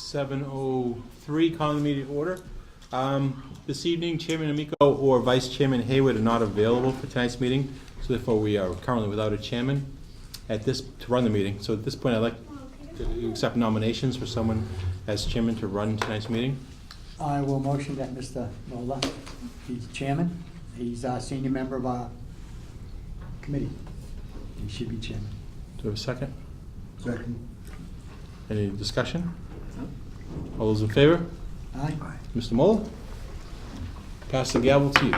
7:03, calling the meeting to order. This evening, Chairman Amico or Vice Chairman Hayward are not available for tonight's meeting, so therefore we are currently without a chairman to run the meeting. So at this point, I'd like to accept nominations for someone as chairman to run tonight's meeting. I will motion that Mr. Nola, he's chairman. He's a senior member of our committee. He should be chairman. Do we have a second? Second. Any discussion? All those in favor? Aye. Mr. Mola? Pass the gavel to you.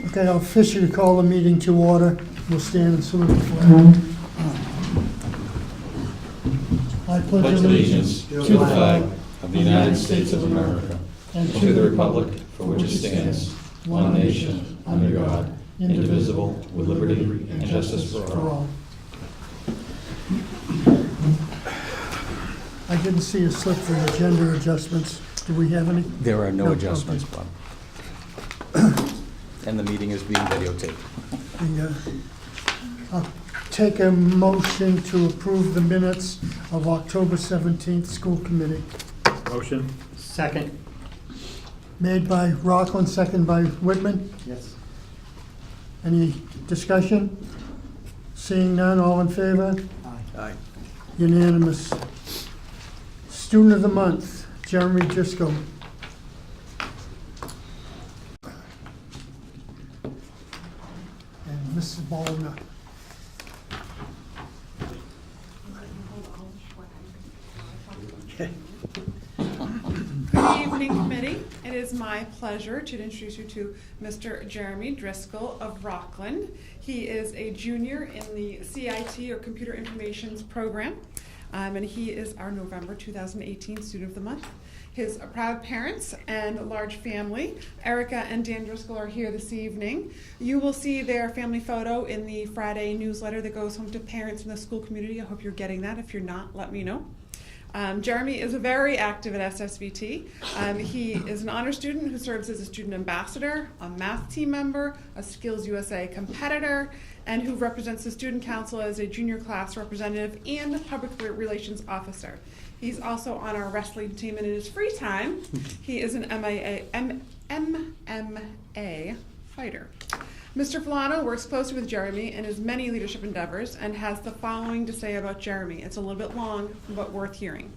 Okay, I'll officially call the meeting to order. We'll stand and salute the flag. I pledge allegiance to the flag of the United States of America and to the republic for which it stands, one nation, under God, indivisible, with liberty and justice for all. I didn't see a slip for agenda adjustments. Do we have any? There are no No, adjustments, Bob. And the meeting is being videotaped. I'll take a motion to approve the minutes of October 17th school committee. Motion. Second. Made by Rockland, second by Whitman. Yes. Any discussion? Seeing none, all in favor? Aye. Aye. Unanimous. Student of the month, Jeremy Driscoll. And Mrs. Ballmer. Good evening, committee. It is my pleasure to introduce you to Mr. Jeremy Driscoll of Rockland. He is a junior in the CIT, or Computer Informations program, and he is our November 2018 Student of the Month. His proud parents and large family, Erica and Dan Driscoll, are here this evening. You will see their family photo in the Friday newsletter that goes home to parents in the school community. I hope you're getting that. If you're not, let me know. Jeremy is very active at SSVT. He is an honor student who serves as a student ambassador, a math team member, a Skills USA competitor, and who represents the student council as a junior class representative and public relations officer. He's also on our wrestling team, and in his free time, he is an MMA fighter. Mr. Filano works closely with Jeremy in his many leadership endeavors and has the following to say about Jeremy. It's a little bit long, but worth hearing.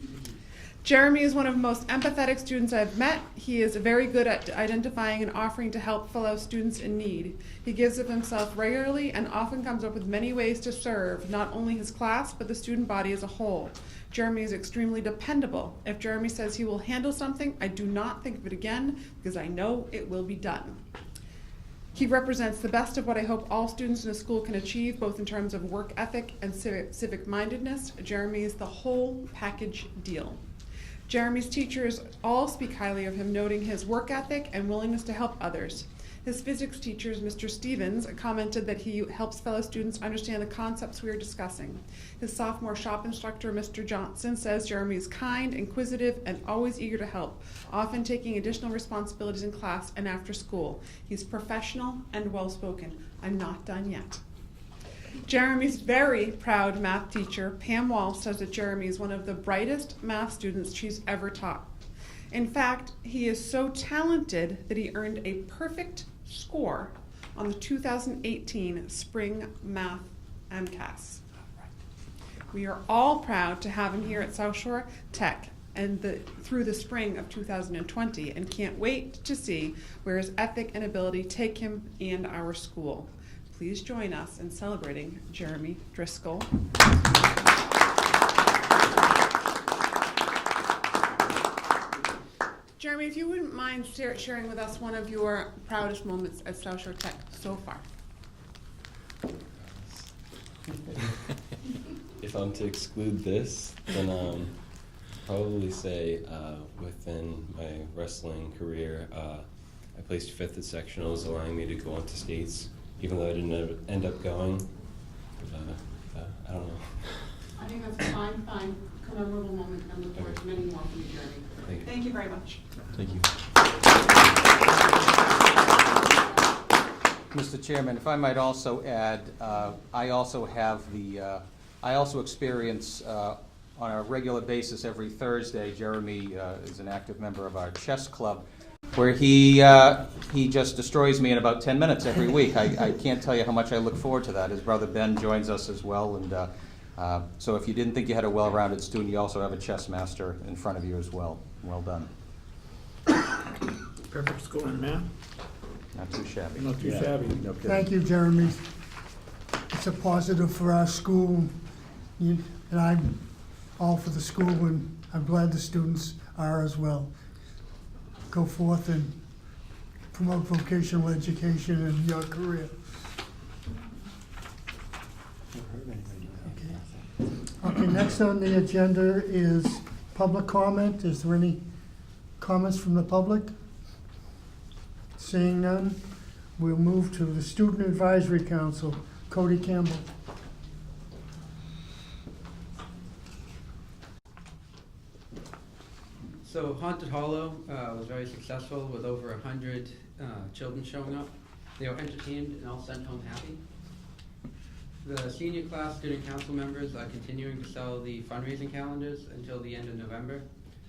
Jeremy is one of the most empathetic students I've met. He is very good at identifying and offering to help fellow students in need. He gives of himself regularly and often comes up with many ways to serve not only his class, but the student body as a whole. Jeremy is extremely dependable. If Jeremy says he will handle something, I do not think of it again because I know it will be done. He represents the best of what I hope all students in the school can achieve, both in terms of work ethic and civic-mindedness. Jeremy is the whole package deal. Jeremy's teachers all speak highly of him, noting his work ethic and willingness to help others. His physics teacher, Mr. Stevens, commented that he helps fellow students understand the concepts we are discussing. His sophomore shop instructor, Mr. Johnson, says Jeremy is kind, inquisitive, and always eager to help, often taking additional responsibilities in class and after school. He's professional and well-spoken. I'm not done yet. Jeremy's very proud math teacher, Pam Walsh, says that Jeremy is one of the brightest math students she's ever taught. In fact, he is so talented that he earned a perfect score on the 2018 Spring Math MCAS. We are all proud to have him here at South Shore Tech and through the spring of 2020, and can't wait to see where his ethic and ability take him and our school. Please join us in celebrating Jeremy Driscoll. Jeremy, if you wouldn't mind sharing with us one of your proudest moments at South Shore Tech so far. If I'm to exclude this, then probably say within my wrestling career, I placed 5th at sectionals, allowing me to go on to states, even though I didn't end up going. I don't know. I think that's a fine, memorable moment, and look forward to many more from you, Jeremy. Thank you very much. Thank you. Mr. Chairman, if I might also add, I also experience on a regular basis every Thursday. Jeremy is an active member of our chess club, where he just destroys me in about 10 minutes every week. I can't tell you how much I look forward to that. His brother Ben joins us as well, and so if you didn't think you had a well-rounded student, you also have a chess master in front of you as well. Well done. Perfect score in math. Not too shabby. Not too shabby. No kidding. Thank you, Jeremy. It's a positive for our school, and I'm all for the school, and I'm glad the students are as well. Go forth and promote vocational education in your career. Okay, next on the agenda is public comment. Is there any comments from the public? Seeing none, we'll move to the Student Advisory Council. Cody Campbell. So Haunted Hollow was very successful with over 100 children showing up. They were entertained and all sent home happy. The senior class student council members are continuing to sell the fundraising calendars until the end of November.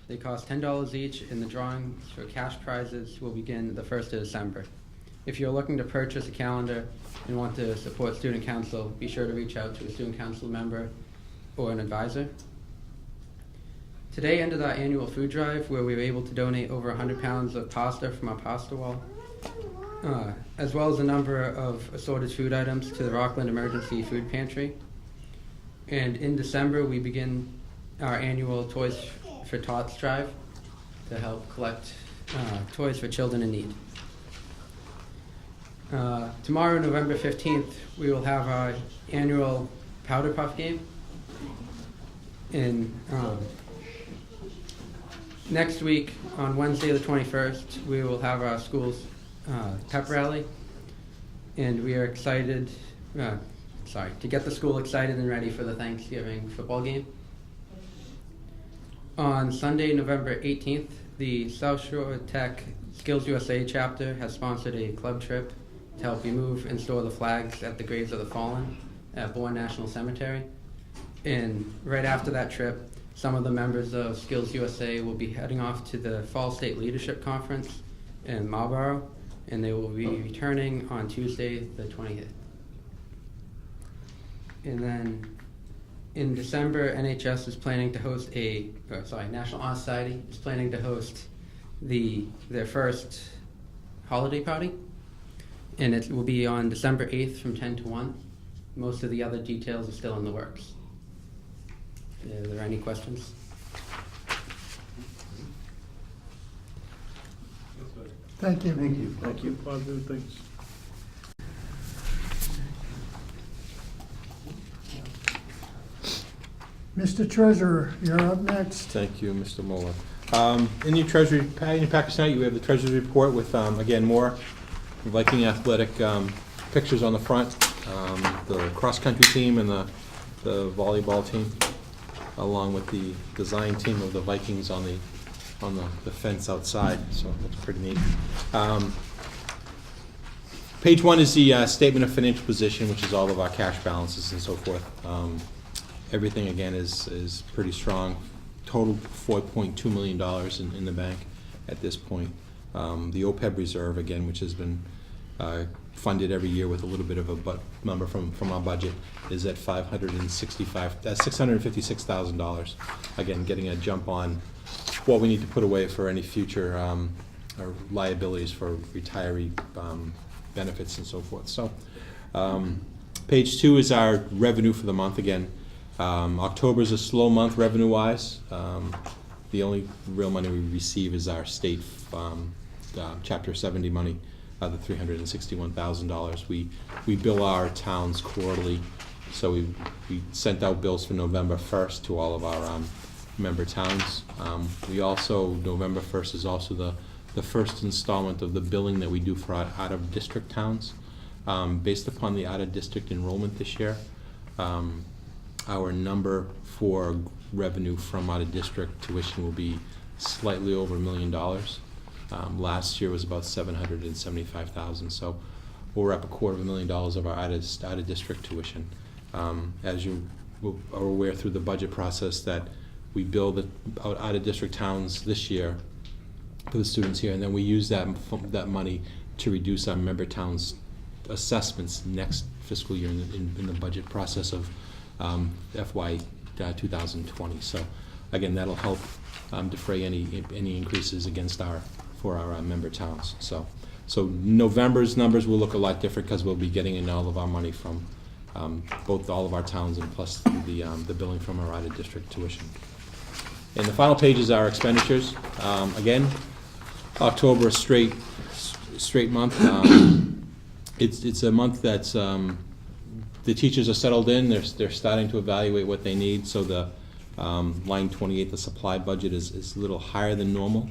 They cost $10 each, and the drawings for cash prizes will begin the 1st of December. If you're looking to purchase a calendar and want to support student council, be sure to reach out to a student council member or an advisor. Today ended our annual food drive, where we were able to donate over 100 pounds of pasta from our pasta wall, as well as a number of assorted food items to the Rockland Emergency Food Pantry. And in December, we begin our annual Toys for Tots drive to help collect toys for children in need. Tomorrow, November 15th, we will have our annual Powder Puff game. And next week, on Wednesday the 21st, we will have our school's pep rally. And we are excited, to get the school excited and ready for the Thanksgiving football game. On Sunday, November 18th, the South Shore Tech Skills USA chapter has sponsored a club trip to help remove and store the flags at the graves of the fallen at Bourne National Cemetery. And right after that trip, some of the members of Skills USA will be heading off to the Fall State Leadership Conference in Marlborough, and they will be returning on Tuesday the 20th. And then in December, NHS is planning to host National Honor Society is planning to host their first holiday party, and it will be on December 8th from 10 to 1. Most of the other details are still in the works. Are there any questions? Thank you. Thank you. Thank you. Positive things. Mr. Treasurer, you're up next. Thank you, Mr. Moeller. In your package tonight, you have the Treasurer's report with, again, more Viking athletic pictures on the front, the cross-country team and the volleyball team, along with the design team of the Vikings on the fence outside, so that's pretty neat. Page 1 is the statement of financial position, which is all of our cash balances and so forth. Everything, again, is pretty strong. Total $4.2 million in the bank at this point. The OPEB reserve, again, which has been funded every year with a little bit of a number from our budget, is at $656,000. Again, getting a jump on what we need to put away for any future liabilities for retiree benefits and so forth. So, page 2 is our revenue for the month. Again, October is a slow month revenue-wise. The only real money we receive is our state Chapter 70 money, the $361,000. We bill our towns quarterly, so we sent out bills for November 1st to all of our member towns. We also, November 1st is also the first installment of the billing that we do for our out-of-district towns. Based upon the out-of-district enrollment this year, our number for revenue from out-of-district tuition will be slightly over $1 million. Last year was about $775,000, so we're up $250,000 of our out-of-district tuition. As you are aware through the budget process that we bill the out-of-district towns this year for the students here, and then we use that money to reduce our member towns' assessments next fiscal year in the budget process of FY 2020. So again, that'll help defray any increases for our member towns. So November's numbers will look a lot different because we'll be getting in all of our money from both all of our towns and plus the billing from our out-of-district tuition. And the final page is our expenditures. Again, October, a straight month. It's a month that's the teachers are settled in. They're starting to evaluate what they need. So the line 28, the supply budget is a little higher than normal,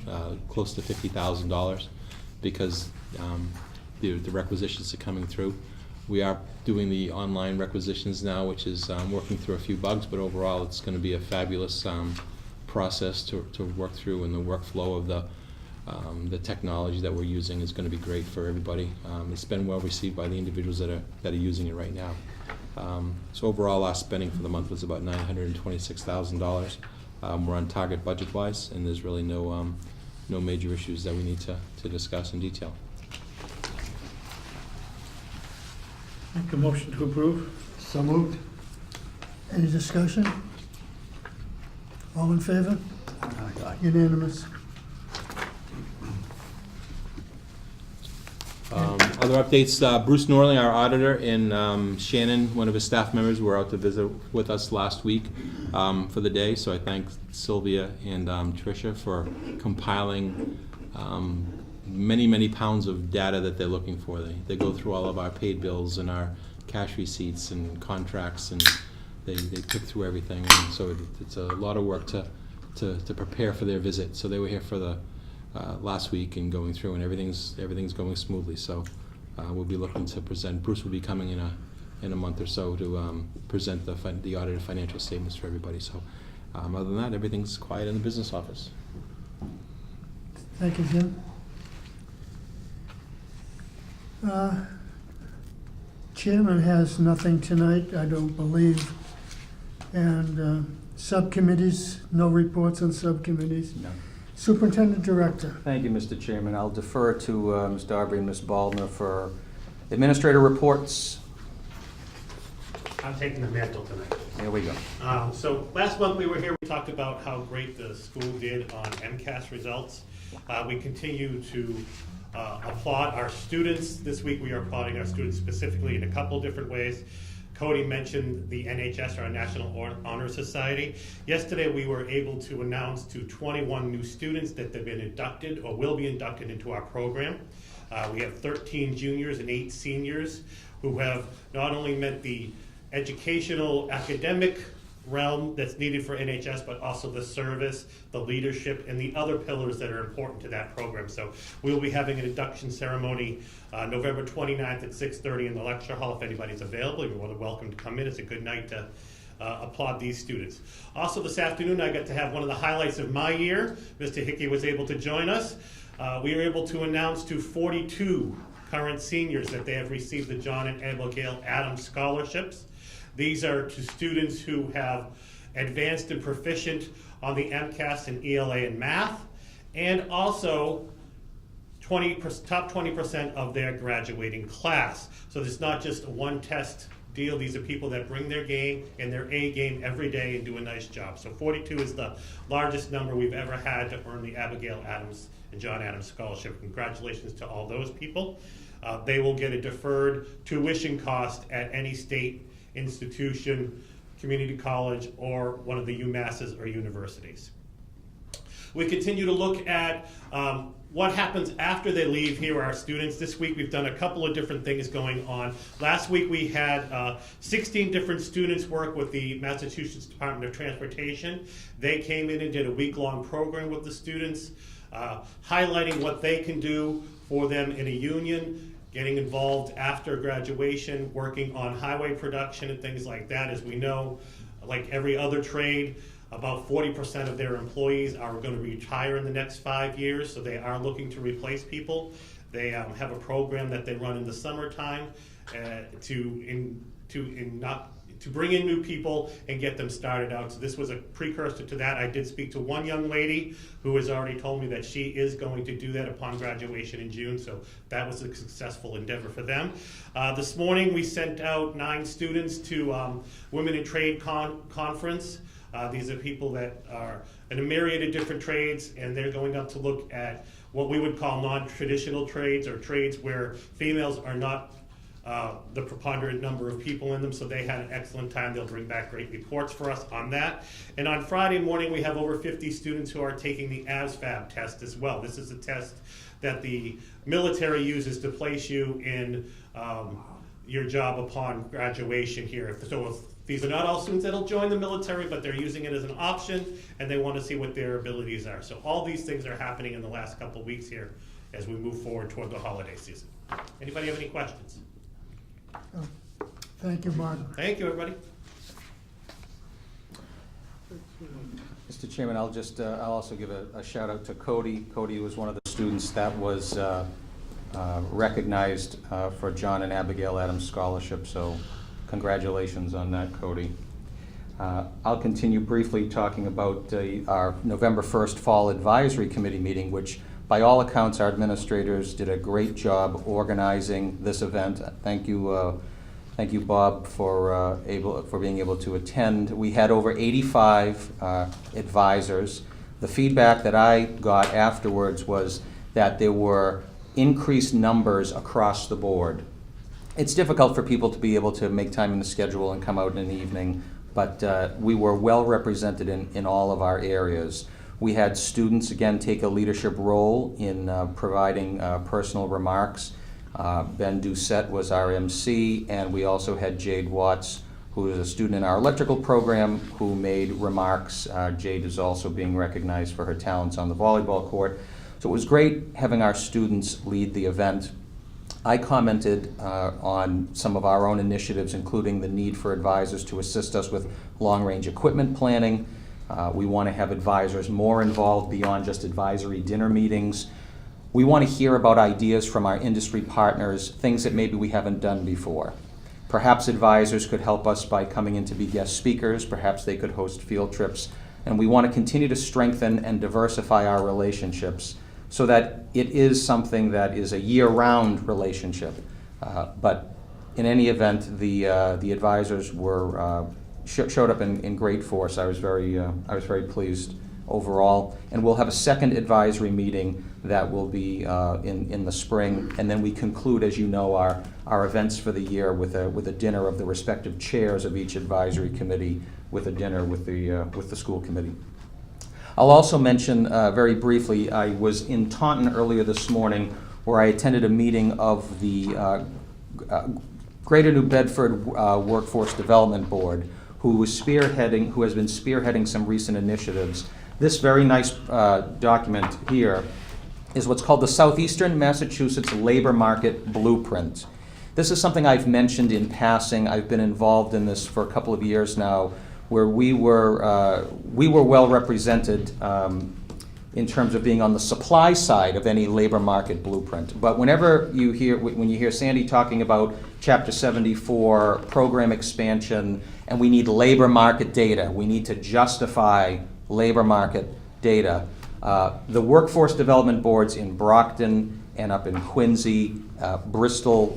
close to $50,000, because the requisitions are coming through. We are doing the online requisitions now, which is working through a few bugs, but overall it's going to be a fabulous process to work through, and the workflow of the technology that we're using is going to be great for everybody. It's been well received by the individuals that are using it right now. So overall, our spending for the month was about $926,000. We're on target budget-wise, and there's really no major issues that we need to discuss in detail. Make a motion to approve. So moved. Any discussion? All in favor? Unanimous. Other updates, Bruce Norling, our auditor, and Shannon, one of his staff members, were out to visit with us last week for the day, so I thank Sylvia and Tricia for compiling many pounds of data that they're looking for. They go through all of our paid bills and our cash receipts and contracts, and they pick through everything, and so it's a lot of work to prepare for their visit. So they were here for the last week and going through, and everything's going smoothly. So we'll be looking to present. Bruce will be coming in a month or so to present the audited financial statements for everybody. So other than that, everything's quiet in the business office. Thank you, Jim. Chairman has nothing tonight, I don't believe. And subcommittees, no reports on subcommittees. No. Superintendent Director. Thank you, Mr. Chairman. I'll defer to Ms. Darby and Ms. Baldner for administrator reports. I'm taking the mantle tonight. Here we go. So last month we were here, we talked about how great the school did on MCAS results. We continue to applaud our students. This week we are applauding our students specifically in a couple different ways. Cody mentioned the NHS, our National Honor Society. Yesterday we were able to announce to 21 new students that they've been inducted or will be inducted into our program. We have 13 juniors and 8 seniors who have not only met the educational, academic realm that's needed for NHS, but also the service, the leadership, and the other pillars that are important to that program. So we'll be having an induction ceremony November 29th at 6:30 in the lecture hall. If anybody's available, you're more than welcome to come in. It's a good night to applaud these students. Also this afternoon, I got to have one of the highlights of my year. Mr. Hickey was able to join us. We were able to announce to 42 current seniors that they have received the John and Abigail Adams scholarships. These are to students who have advanced and proficient on the MCAS and ELA and math, and also top 20% of their graduating class. So it's not just a one test deal. These are people that bring their game and their A game every day and do a nice job. So 42 is the largest number we've ever had to earn the Abigail Adams and John Adams Scholarship. Congratulations to all those people. They will get a deferred tuition cost at any state institution, community college, or one of the UMasses or universities. We continue to look at what happens after they leave here, our students. This week we've done a couple of different things going on. Last week we had 16 different students work with the Massachusetts Department of Transportation. They came in and did a week-long program with the students, highlighting what they can do for them in a union, getting involved after graduation, working on highway production and things like that. As we know, like every other trade, about 40% of their employees are going to retire in the next 5 years, so they are looking to replace people. They have a program that they run in the summertime to to bring in new people and get them started out. So this was a precursor to that. I did speak to one young lady who has already told me that she is going to do that upon graduation in June, so that was a successful endeavor for them. This morning we sent out 9 students to Women in Trade Conference. These are people that are in a myriad of different trades, and they're going up to look at what we would call non-traditional trades, or trades where females are not the preponderant number of people in them. So they had an excellent time. They'll bring back great reports for us on that. And on Friday morning, we have over 50 students who are taking the ASVAB test as well. This is a test that the military uses to place you in your job upon graduation here. So if these are not all students that'll join the military, but they're using it as an option, and they want to see what their abilities are. So all these things are happening in the last couple of weeks here as we move forward toward the holiday season. Anybody have any questions? Thank you, Mark. Thank you, everybody. Mr. Chairman, I'll also give a shout out to Cody. Cody was one of the students that was recognized for John and Abigail Adams Scholarship, so congratulations on that, Cody. I'll continue briefly talking about our November 1st Fall Advisory Committee meeting, which by all accounts our administrators did a great job organizing this event. Thank you, Bob, for being able to attend. We had over 85 advisors. The feedback that I got afterwards was that there were increased numbers across the board. It's difficult for people to be able to make time in the schedule and come out in the evening, but we were well represented in all of our areas. We had students, again, take a leadership role in providing personal remarks. Ben Doucette was our MC, and we also had Jade Watts, who is a student in our electrical program, who made remarks. Jade is also being recognized for her talents on the volleyball court. So it was great having our students lead the event. I commented on some of our own initiatives, including the need for advisors to assist us with long-range equipment planning. We want to have advisors more involved beyond just advisory dinner meetings. We want to hear about ideas from our industry partners, things that maybe we haven't done before. Perhaps advisors could help us by coming in to be guest speakers. Perhaps they could host field trips. And we want to continue to strengthen and diversify our relationships so that it is something that is a year-round relationship. But in any event, the advisors were showed up in great force. I was very pleased overall. And we'll have a second advisory meeting that will be in the spring, and then we conclude, as you know, our events for the year with a dinner of the respective chairs of each advisory committee, with a dinner with the school committee. I'll also mention very briefly, I was in Taunton earlier this morning where I attended a meeting of the Greater New Bedford Workforce Development Board, who has been spearheading some recent initiatives. This very nice document here is what's called the Southeastern Massachusetts Labor Market Blueprint. This is something I've mentioned in passing. I've been involved in this for a couple of years now, where we were well represented in terms of being on the supply side of any labor market blueprint. But when you hear Sandy talking about Chapter 74, program expansion, and we need labor market data, we need to justify labor market data, the workforce development boards in Brockton and up in Quincy, Bristol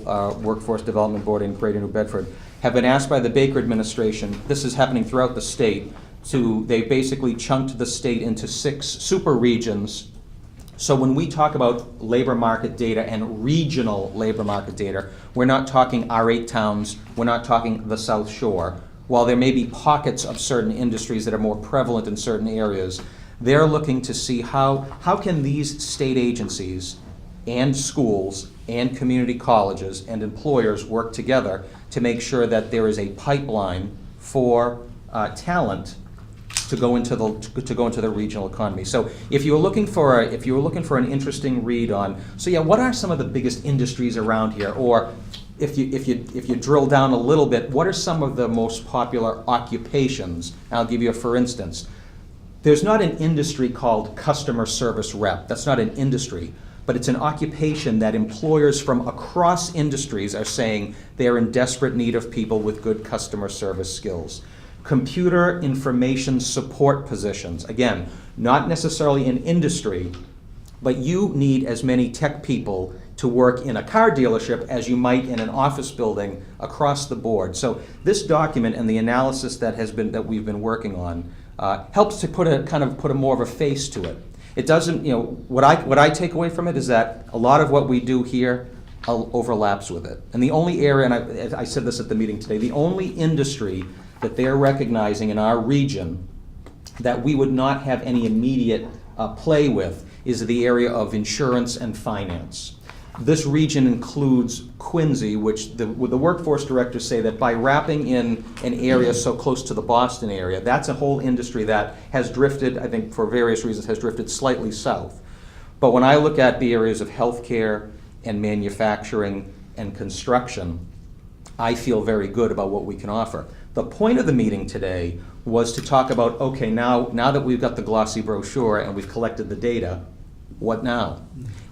Workforce Development Board in Greater New Bedford, have been asked by the Baker administration, this is happening throughout the state, they basically chunked the state into 6 super regions. So when we talk about labor market data and regional labor market data, we're not talking our 8 towns, we're not talking the South Shore. While there may be pockets of certain industries that are more prevalent in certain areas, they're looking to see how can these state agencies and schools and community colleges and employers work together to make sure that there is a pipeline for talent to go into the regional economy. So if you were looking for an interesting read on, what are some of the biggest industries around here, or if you drill down a little bit, what are some of the most popular occupations? I'll give you a for instance. There's not an industry called customer service rep. That's not an industry. but it's an occupation that employers from across industries are saying they're in desperate need of people with good customer service skills. Computer information support positions, again, not necessarily in industry, but you need as many tech people to work in a car dealership as you might in an office building across the board. So this document and the analysis that we've been working on helps to put a more of a face to it. It doesn't, what I take away from it is that a lot of what we do here overlaps with it. And the only area, and I said this at the meeting today, the only industry that they're recognizing in our region that we would not have any immediate play with is the area of insurance and finance. This region includes Quincy, which the workforce directors say that by wrapping in an area so close to the Boston area, that's a whole industry that has drifted, I think for various reasons, has drifted slightly south. But when I look at the areas of healthcare and manufacturing and construction, I feel very good about what we can offer. The point of the meeting today was to talk about, okay, now that we've got the glossy brochure and we've collected the data, what now?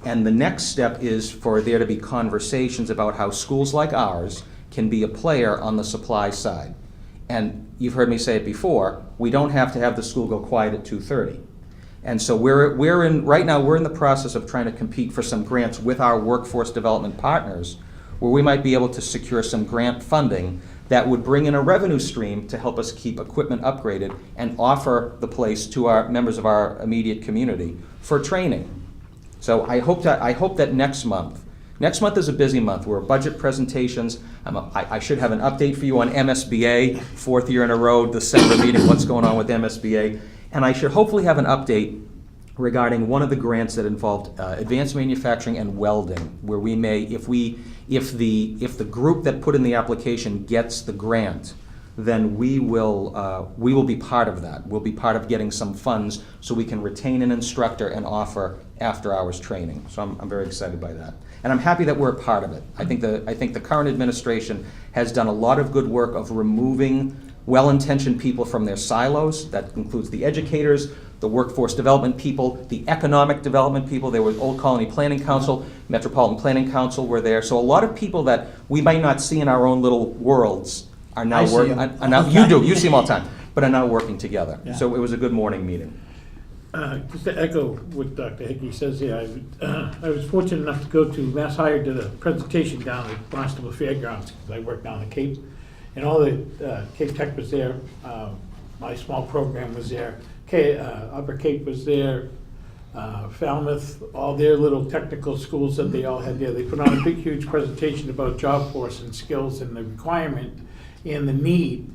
And the next step is for there to be conversations about how schools like ours can be a player on the supply side. And you've heard me say it before, we don't have to have the school go quiet at 2:30. And so right now we're in the process of trying to compete for some grants with our workforce development partners, where we might be able to secure some grant funding that would bring in a revenue stream to help us keep equipment upgraded and offer the place to our members of our immediate community for training. So I hope that next month is a busy month. We're budget presentations. I should have an update for you on MSBA, 4th year in a row, December meeting, what's going on with MSBA. And I should hopefully have an update regarding one of the grants that involved advanced manufacturing and welding, where we may, if the group that put in the application gets the grant, then we will be part of that. We'll be part of getting some funds so we can retain an instructor and offer after-hours training. So I'm very excited by that. And I'm happy that we're a part of it. I think the current administration has done a lot of good work of removing well-intentioned people from their silos. That includes the educators, the workforce development people, the economic development people. There was Old Colony Planning Council, Metropolitan Planning Council were there. So a lot of people that we might not see in our own little worlds are now working. You see them all the time, but are now working together. Yeah. So it was a good morning meeting. Just to echo what Dr. Hickey says here, I was fortunate enough to go to MassHire, did a presentation down at Barnstable Fairgrounds, because I work down the Cape, and all the Cape Tech was there. My small program was there. Upper Cape was there. Falmouth, all their little technical schools that they all had there. They put on a big, huge presentation about job force and skills and the requirement and the need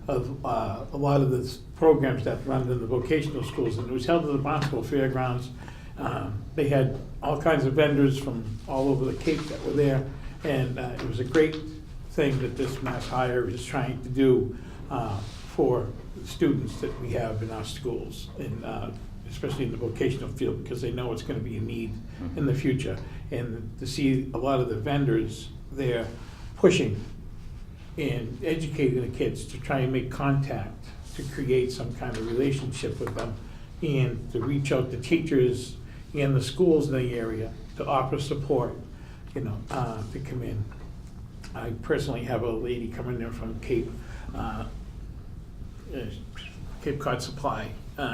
of a lot of the programs that run in the vocational schools. And it was held at the Barnstable Fairgrounds. They had all kinds of vendors from all over the Cape that were there. And it was a great thing that this MassHire is trying to do for students that we have in our schools, and especially in the vocational field, because they know it's going to be a need in the future. And to see a lot of the vendors there pushing and educating the kids to try and make contact, to create some kind of relationship with them, and to reach out to teachers and the schools in the area to offer support, to come in. I personally have a lady coming in from Cape Cod Supply.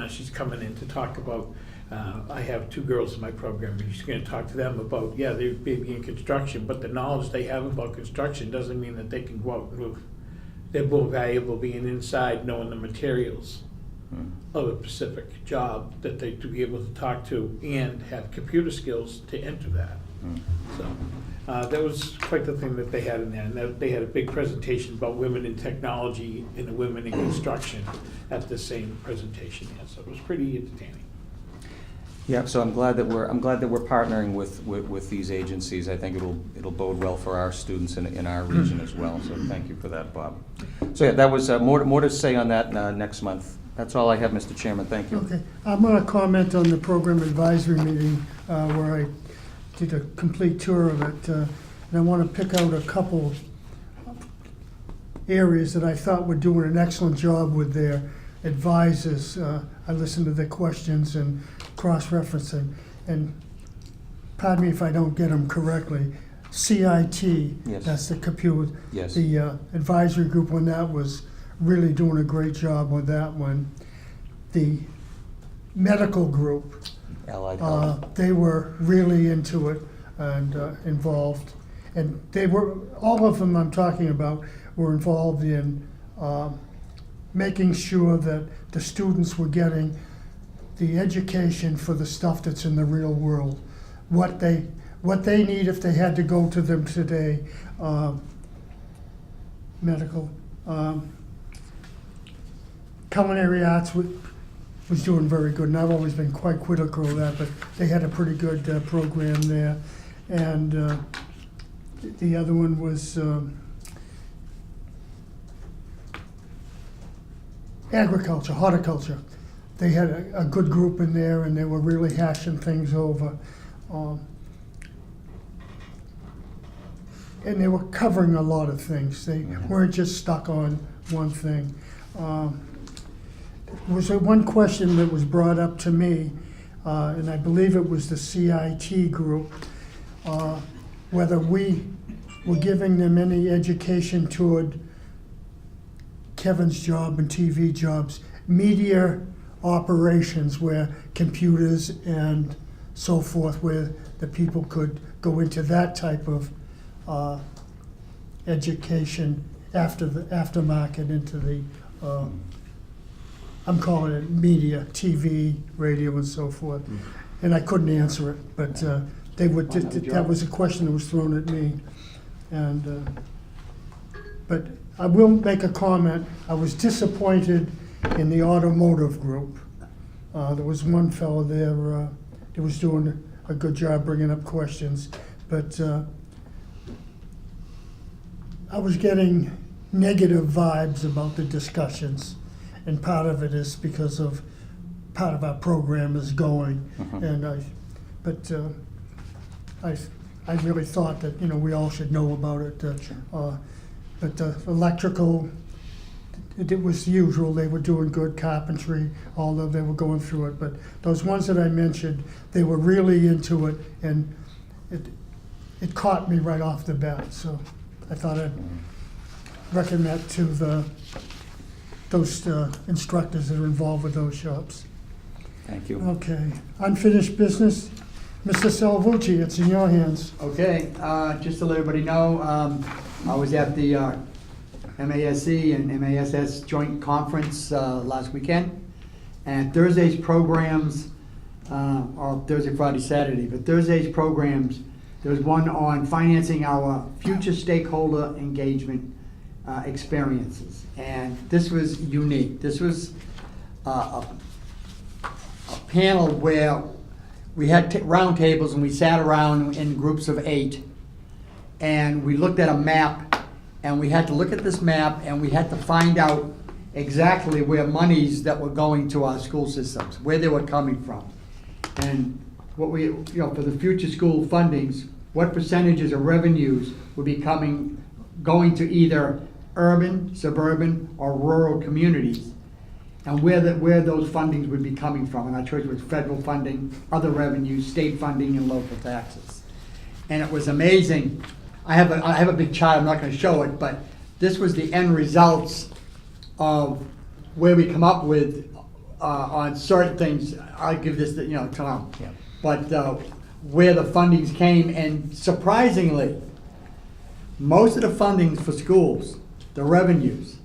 She's coming in to talk about, I have 2 girls in my program, and she's going to talk to them about, they may be in construction, but the knowledge they have about construction doesn't mean that they can go out and move. They're more valuable being inside, knowing the materials of a specific job that they to be able to talk to and have computer skills to enter that. So that was quite the thing that they had in there. And they had a big presentation about women in technology and women in construction at the same presentation. So it was pretty entertaining. Yeah, so I'm glad that we're partnering with these agencies. I think it'll bode well for our students in our region as well. So thank you for that, Bob. So yeah, that was more to say on that next month. That's all I have, Mr. Chairman. Thank you. Okay, I'm going to comment on the program advisory meeting where I did a complete tour of it, and I want to pick out a couple areas that I thought were doing an excellent job with their advisors. I listened to their questions and cross-referencing, and pardon me if I don't get them correctly, CIT, Yes. that's the computer. Yes. The advisory group on that was really doing a great job with that one. The medical group, Allied Health. they were really into it and involved. And they were, all of them I'm talking about were involved in making sure that the students were getting the education for the stuff that's in the real world. What they need if they had to go to them today, medical. Culinary arts was doing very good, and I've always been quite critical of that, but they had a pretty good program there. And the other one was agriculture, horticulture. They had a good group in there, and they were really hashing things over. And they were covering a lot of things. They weren't just stuck on one thing. There was one question that was brought up to me, and I believe it was the CIT group, whether we were giving them any education toward Kevin's job and TV jobs, media operations where computers and so forth, where the people could go into that type of education after the aftermarket into the I'm calling it media, TV, radio, and so forth. And I couldn't answer it, but they would. That was a question that was thrown at me, and but I will make a comment. I was disappointed in the automotive group. There was one fellow there that was doing a good job bringing up questions, but I was getting negative vibes about the discussions, and part of it is because of part of our program is going, and I really thought that we all should know about it. But electrical, it was usual. They were doing good carpentry, although they were going through it. But those ones that I mentioned, they were really into it, and it caught me right off the bat. So I thought I'd recommend that to those instructors that are involved with those shops. Thank you. Okay, unfinished business. Mr. Salvucci, it's in your hands. Okay, just to let everybody know, I was at the MASC and MASS joint conference last weekend, and Thursday's programs, or Thursday, Friday, Saturday, but Thursday's programs, there was one on financing our future stakeholder engagement experiences, and this was unique. This was a panel where we had round tables and we sat around in groups of 8, and we looked at a map, and we had to look at this map and we had to find out exactly where monies that were going to our school systems, where they were coming from. And what we, for the future school fundings, what percentages of revenues would be going to either urban, suburban, or rural communities, and where those fundings would be coming from. And our choice was federal funding, other revenues, state funding, and local taxes. And it was amazing. I have a big chart. I'm not going to show it, but this was the end results of where we come up with on certain things. I'll give this to Tom. Yeah. But where the fundings came, and surprisingly, most of the fundings for schools, the revenues,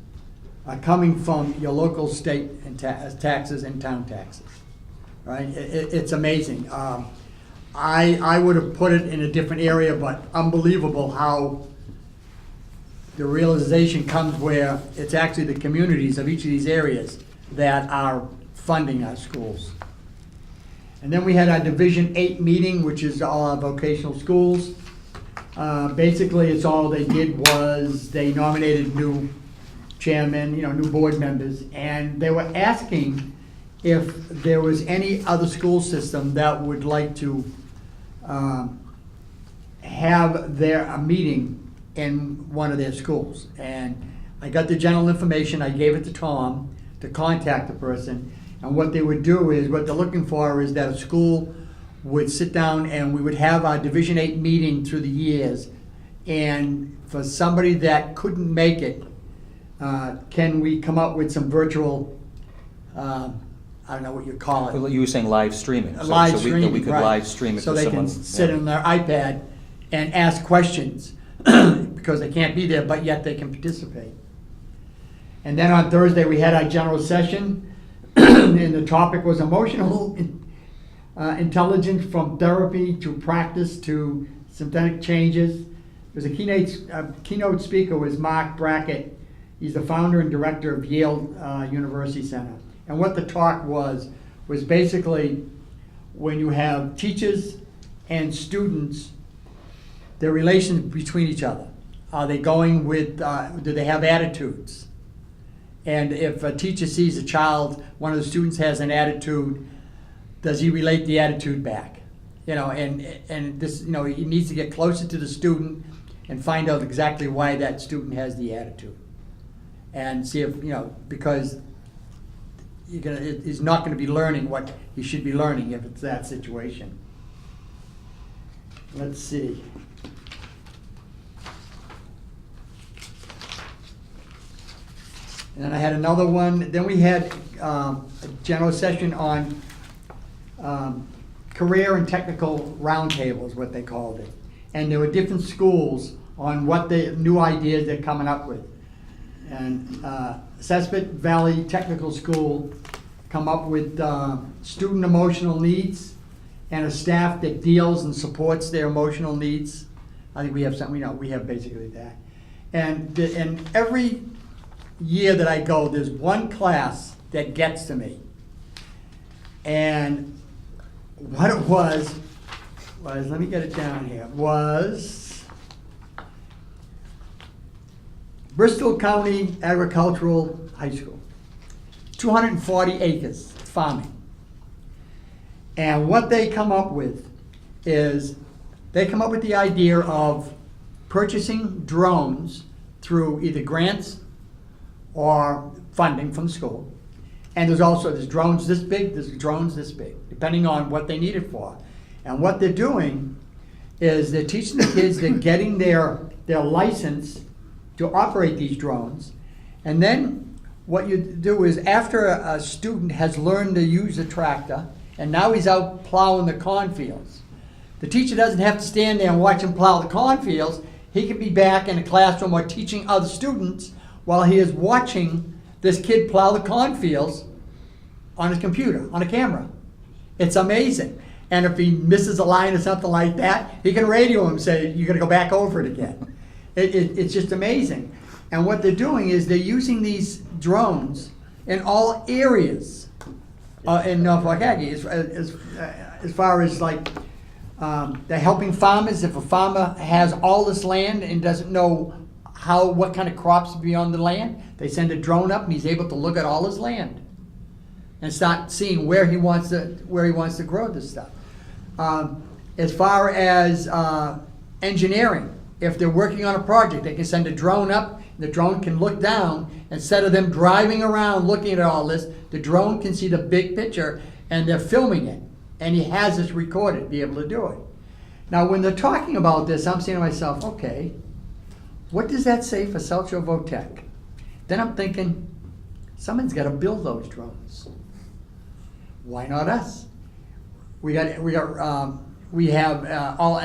are coming from your local state and taxes and town taxes, right? It's amazing. I would have put it in a different area, but unbelievable how the realization comes where it's actually the communities of each of these areas that are funding our schools. And then we had our Division 8 meeting, which is all our vocational schools. Basically, it's all they did was they nominated new chairmen, new board members, and they were asking if there was any other school system that would like to have a meeting in one of their schools. And I got the general information, I gave it to Tom to contact the person, and what they would do is, what they're looking for is that a school would sit down and we would have our Division 8 meeting through the years. And for somebody that couldn't make it, can we come up with some virtual, I don't know what you call it. You were saying live streaming. So- Live so we- streaming, that we could right. live stream it So to they someone. can sit yeah. on their iPad and ask questions, because they can't be there, but yet they can participate. And then on Thursday, we had our general session, and the topic was emotional intelligence from therapy to practice to synthetic changes. There's a keynote speaker was Mark Brackett. He's the founder and director of Yale University Center. And what the talk was basically when you have teachers and students, their relations between each other. Are they going with, do they have attitudes? And if a teacher sees a child, one of the students has an attitude, does he relate the attitude back? You know, and this, you know, he needs to get closer to the student and find out exactly why that student has the attitude. And see if, you know, because he's not gonna be learning what he should be learning if it's that situation. Let's see. And then I had another one, then we had a general session on career and technical roundtables, what they called it. And there were different schools on what the new ideas they're coming up with. And Sespeet Valley Technical School come up with student emotional needs and a staff that deals and supports their emotional needs. I think we have something, you know, we have basically that. And every year that I go, there's one class that gets to me. And what it was, let me get it down here, was Bristol County Agricultural High School. 240 acres farming. And what they come up with is, they come up with the idea of purchasing drones through either grants or funding from school. And there's drones this big, there's drones this big, depending on what they need it for. And what they're doing is they're teaching the kids, they're getting their license to operate these drones. And then what you do is after a student has learned to use a tractor, and now he's out plowing the cornfields, the teacher doesn't have to stand there and watch him plow the cornfields. He can be back in a classroom or teaching other students while he is watching this kid plow the cornfields on his computer, on a camera. It's amazing. And if he misses a line or something like that, he can radio him and say, you gotta go back over it again. It's just amazing. And what they're doing is they're using these drones in all areas in Norfolk Aggie, as far as like, they're helping farmers. If a farmer has all this land and doesn't know what kind of crops to be on the land, they send a drone up and he's able to look at all his land and start seeing where he wants to grow this stuff. As far as engineering, if they're working on a project, they can send a drone up, and the drone can look down. Instead of them driving around looking at all this, the drone can see the big picture and they're filming it. And he has this recorded, be able to do it. Now when they're talking about this, I'm saying to myself, okay, what does that say for Celcio Votech? Then I'm thinking, someone's got to build those drones. Why not us? We have all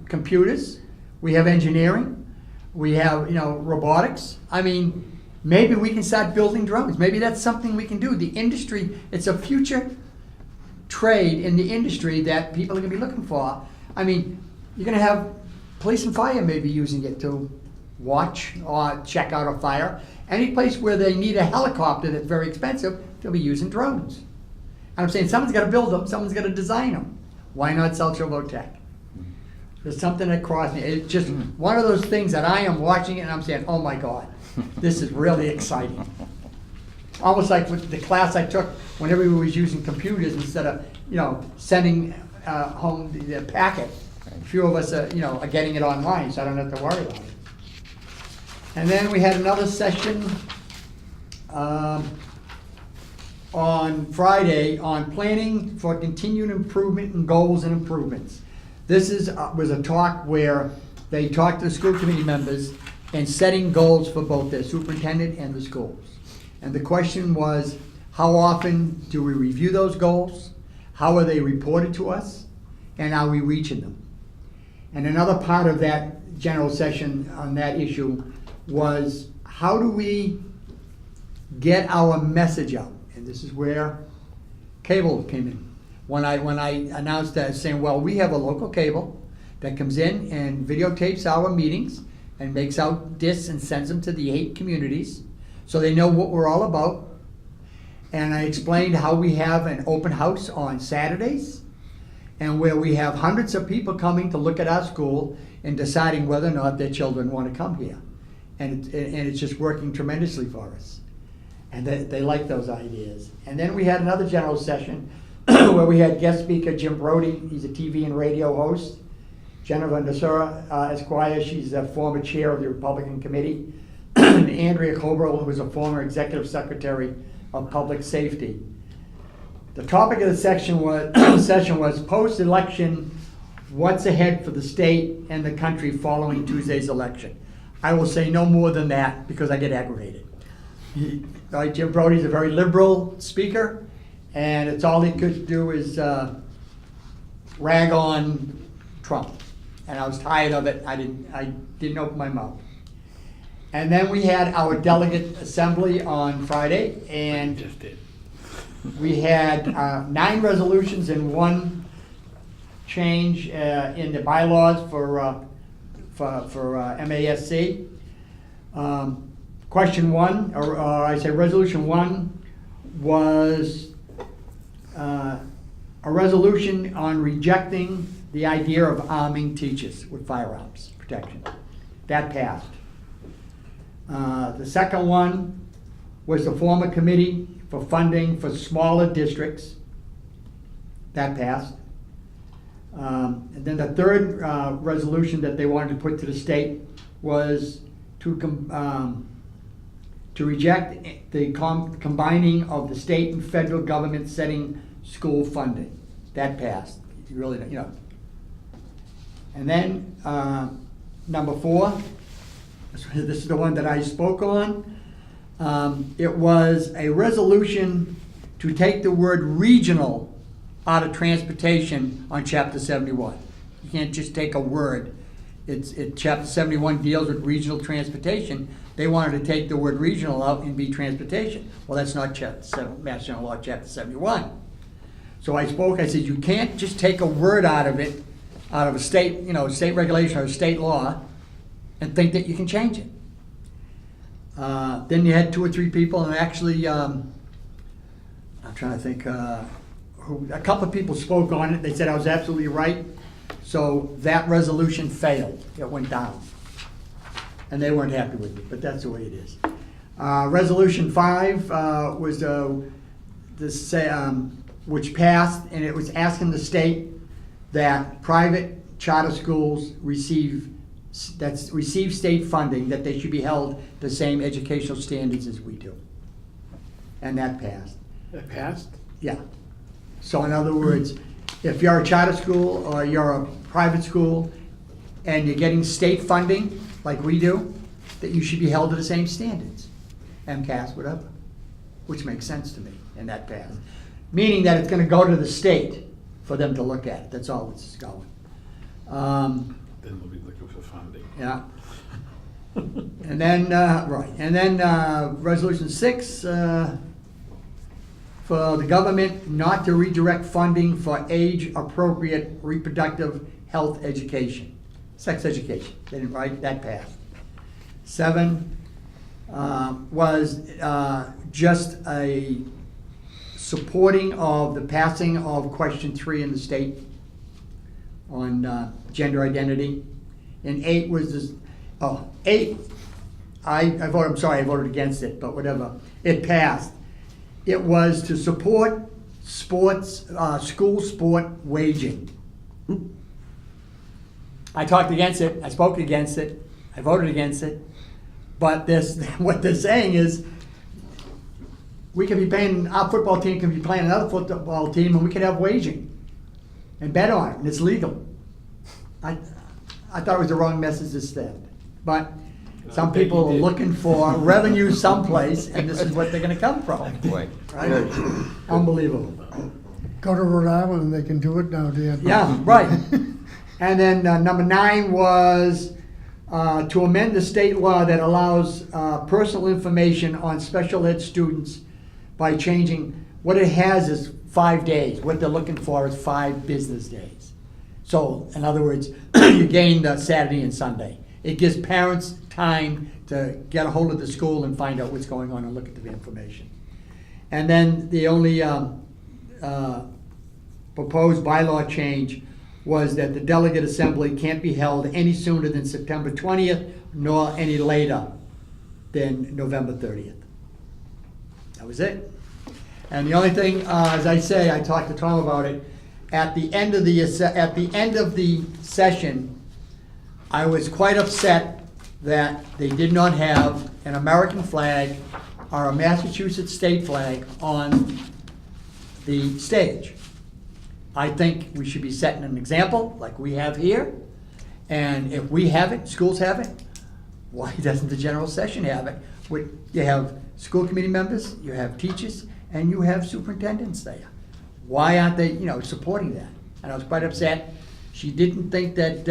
computers. We have engineering. We have robotics. I mean, maybe we can start building drones. Maybe that's something we can do. The industry, it's a future trade in the industry that people are going to be looking for. I mean, you're going to have police and fire maybe using it to watch or check out a fire. Any place where they need a helicopter that's very expensive, they'll be using drones. And I'm saying someone's got to build them, someone's got to design them. Why not Celcio Votech? There's something that crossed me. It's just one of those things that I am watching it and I'm saying, oh my God, this is really exciting. Almost like with the class I took when everyone was using computers instead of sending home the packet. A few of us are getting it online, so I don't have to worry about it. And then we had another session on Friday on planning for continued improvement and goals and improvements. This was a talk where they talked to the school committee members and setting goals for both their superintendent and the schools. And the question was, how often do we review those goals? How are they reported to us? And are we reaching them? And another part of that general session on that issue was, how do we get our message out? And this is where cable came in. When I announced that, saying, well, we have a local cable that comes in and videotapes our meetings and makes out discs and sends them to the 8 communities so they know what we're all about. And I explained how we have an open house on Saturdays and where we have hundreds of people coming to look at our school and deciding whether or not their children want to come here. And it's just working tremendously for us. And they like those ideas. And then we had another general session where we had guest speaker Jim Brody. He's a TV and radio host. Jennifer Nasura Esquire, she's a former chair of the Republican Committee. And Andrea Cobrell, who was a former executive secretary of Public Safety. The topic of the session was post-election, what's ahead for the state and the country following Tuesday's election. I will say no more than that because I get aggravated. Jim Brody's a very liberal speaker, and it's all he could do is rag on Trump. And I was tired of it. I didn't open my mouth. And then we had our delegate assembly on Friday, and Just did. we had 9 resolutions and 1 change in the bylaws for MASC. Question 1, or I say resolution 1, was a resolution on rejecting the idea of arming teachers with firearms protection. That passed. The second one was to form a committee for funding for smaller districts. That passed. And then the third resolution that they wanted to put to the state was to reject the combining of the state and federal government setting school funding. That passed. You really, you know. And then number 4, this is the one that I spoke on. It was a resolution to take the word regional out of transportation on Chapter 71. You can't just take a word. Chapter 71 deals with regional transportation. They wanted to take the word regional out and be transportation. Well, that's not Mass General Law, Chapter 71. So I said, you can't just take a word out of it, out of a state, state regulation or a state law, and think that you can change it. Then you had 2 or 3 people, and actually, I'm trying to think, a couple of people spoke on it. They said I was absolutely right. So that resolution failed. It went down. And they weren't happy with it, but that's the way it is. Resolution 5 was which passed, and it was asking the state that private charter schools receive state funding, that they should be held the same educational standards as we do. And that passed. That passed? Yeah. So in other words, if you're a charter school or you're a private school and you're getting state funding like we do, that you should be held to the same standards, MCAS, whatever, which makes sense to me, and that passed. Meaning that it's going to go to the state for them to look at it. That's all it's going. Then we'll be looking for funding. Yeah. And then, resolution 6, for the government not to redirect funding for age-appropriate reproductive health education, sex education. They didn't write, that passed. 7 was just a supporting of the passing of question 3 in the state on gender identity. And 8 was this, 8, I voted against it, but whatever. It passed. It was to support sports, school sport waging. I talked against it, I spoke against it, I voted against it, but what they're saying is, we could be paying, our football team could be playing another football team, and we could have waging and bet on it, and it's legal. I thought it was the wrong message to send, but some people are looking for revenue someplace, and this is what they're gonna come from. Boy. Right? Unbelievable. Go to Rhode Island and they can do it now, Dan. Yeah, right. And then number 9 was to amend the state law that allows personal information on special ed students by changing, what it has is 5 days. What they're looking for is 5 business days. So, in other words, you gain Saturday and Sunday. It gives parents time to get a hold of the school and find out what's going on and look at the information. And then the only proposed bylaw change was that the delegate assembly can't be held any sooner than September 20th, nor any later than November 30th. That was it. And the only thing, as I say, I talked to Tom about it, at the end of the session, I was quite upset that they did not have an American flag or a Massachusetts state flag on the stage. I think we should be setting an example like we have here. And if we have it, schools have it, why doesn't the general session have it? You have school committee members, you have teachers, and you have superintendents there. Why aren't they, supporting that? And I was quite upset. She didn't think that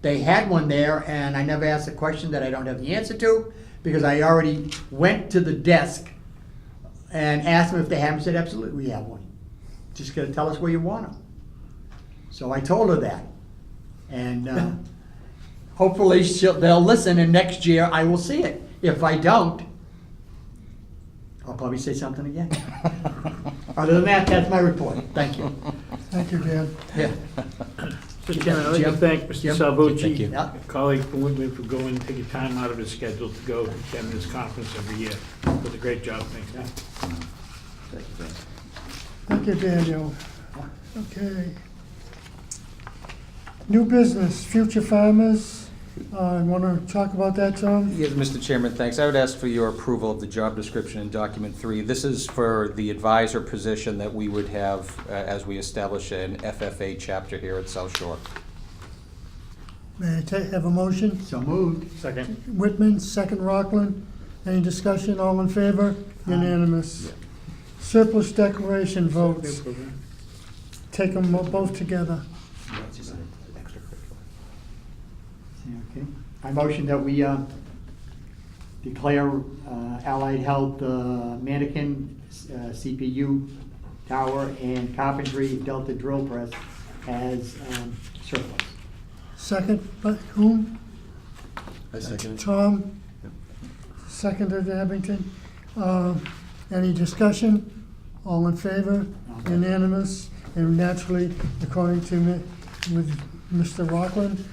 they had one there, and I never asked a question that I don't have the answer to, because I already went to the desk and asked them if they have them. Said, absolutely, we have one. Just gotta tell us where you want them. So I told her that. And hopefully they'll listen, and next year I will see it. If I don't, I'll probably say something again. Other than that, that's my report. Thank you. Thank you, Dan. Yeah. Mr. Chairman, I'd like to thank Mr. Jim? Salvucci, Thank you. Yeah. a colleague from Whitman, for going and taking time out of his schedule to go attend this conference every year. Does a great job, thanks. Thank you, Daniel. Okay. New business, future farmers. Want to talk about that, Tom? Yes, Mr. Chairman, thanks. I would ask for your approval of the job description in document 3. This is for the advisor position that we would have as we establish an FFA chapter here at South Shore. May I have a motion? So moved. Second. Whitman, second Rockland. Any discussion? All in favor? Unanimous. Surplus declaration votes. Take them both together. Okay. I motion that we declare Allied Health mannequin, CPU tower, and carpentry Delta drill press as surplus. Second, by whom? I second it. Tom? Seconded Abington. Any discussion? All in favor? Unanimous. And naturally, according to with Mr. Rockland,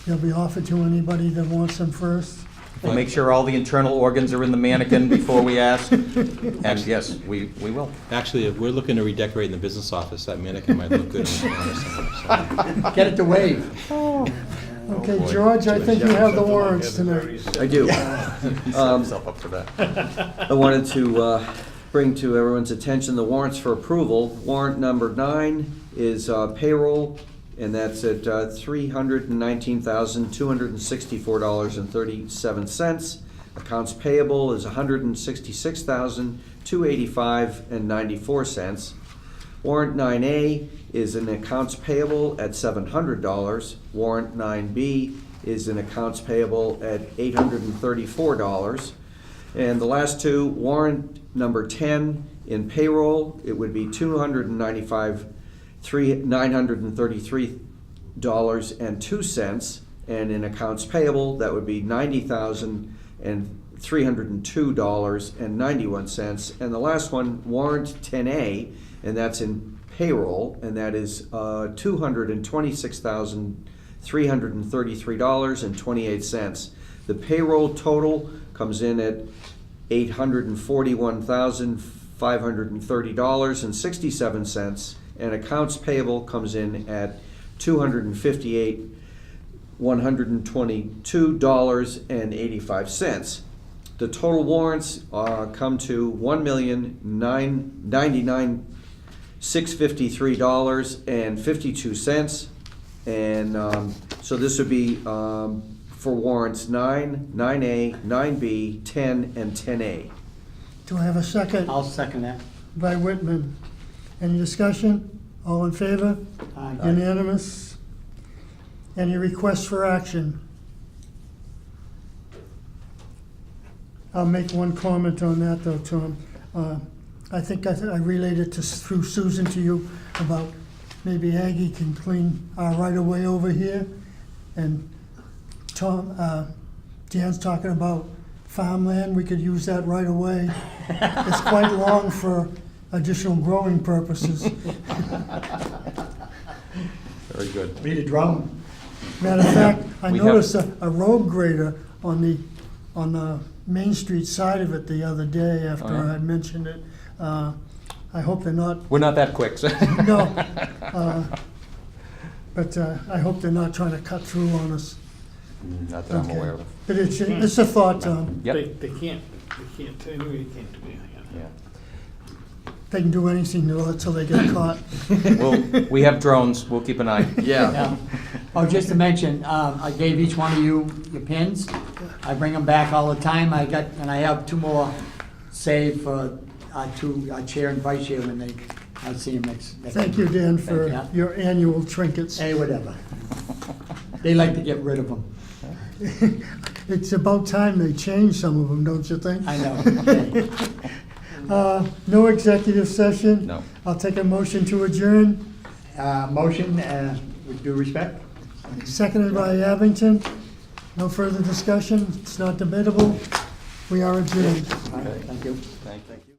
they'll be offered to anybody that wants them first. We'll make sure all the internal organs are in the mannequin before we ask. And yes, we will. Actually, if we're looking to redecorate in the business office, that mannequin might look good in the corner somewhere. So. Get it to wave. Okay, boy. George, I think you have the warrants tonight. I do. He set himself up for that. I wanted to bring to everyone's attention the warrants for approval. Warrant number 9 is payroll, and that's at $319,264.37. Accounts payable is $166,285.94. Warrant 9A is an accounts payable at $700. Warrant 9B is an accounts payable at $834. And the last two, warrant number 10 in payroll, it would be $933.02, and in accounts payable, that would be $90,302.91. And the last one, warrant 10A, and that's in payroll, and that is $226,333.28. The payroll total comes in at $841,530.67, and accounts payable comes in at $258,122.85. the total warrants come to $1,999,653.52. And so this would be for warrants 9, 9A, 9B, 10, and 10A. Do I have a second? I'll second that. By Whitman. Any discussion? All in favor? Aye. Unanimous? Any requests for action? I'll make one comment on that though, Tom. I think I relayed it through Susan to you about maybe Aggie can clean our right-of-way over here. And Tom, Dan's talking about farmland, we could use that right away. It's quite long for additional growing purposes. Very good. Need a drone. Matter of fact, I We have- noticed a road grader on the Main Street side of it the other day after Oh, yeah? I mentioned it. I hope they're not, We're not that quick, so. no. But I hope they're not trying to cut through on us. Not that I'm Okay. aware of. But it's a thought, Tom. Yep. They can't, anyway, they can't do anything. Yeah. They can do anything until they get caught. We have drones, we'll keep an eye. Yeah. Oh, just to mention, I gave each one of you your pins. I bring them back all the time. I have 2 more saved for chair and vice chair when I see them next. Thank you, Dan, Thank for you. your annual trinkets. Hey, whatever. They like to get rid of them. It's about time they change some of them, don't you think? I know. Okay. No executive session? No. I'll take a motion to adjourn, Motion, with due respect. seconded by Abington. No further discussion, it's not debatable. We are adjourned. All right, thank you. Thank you.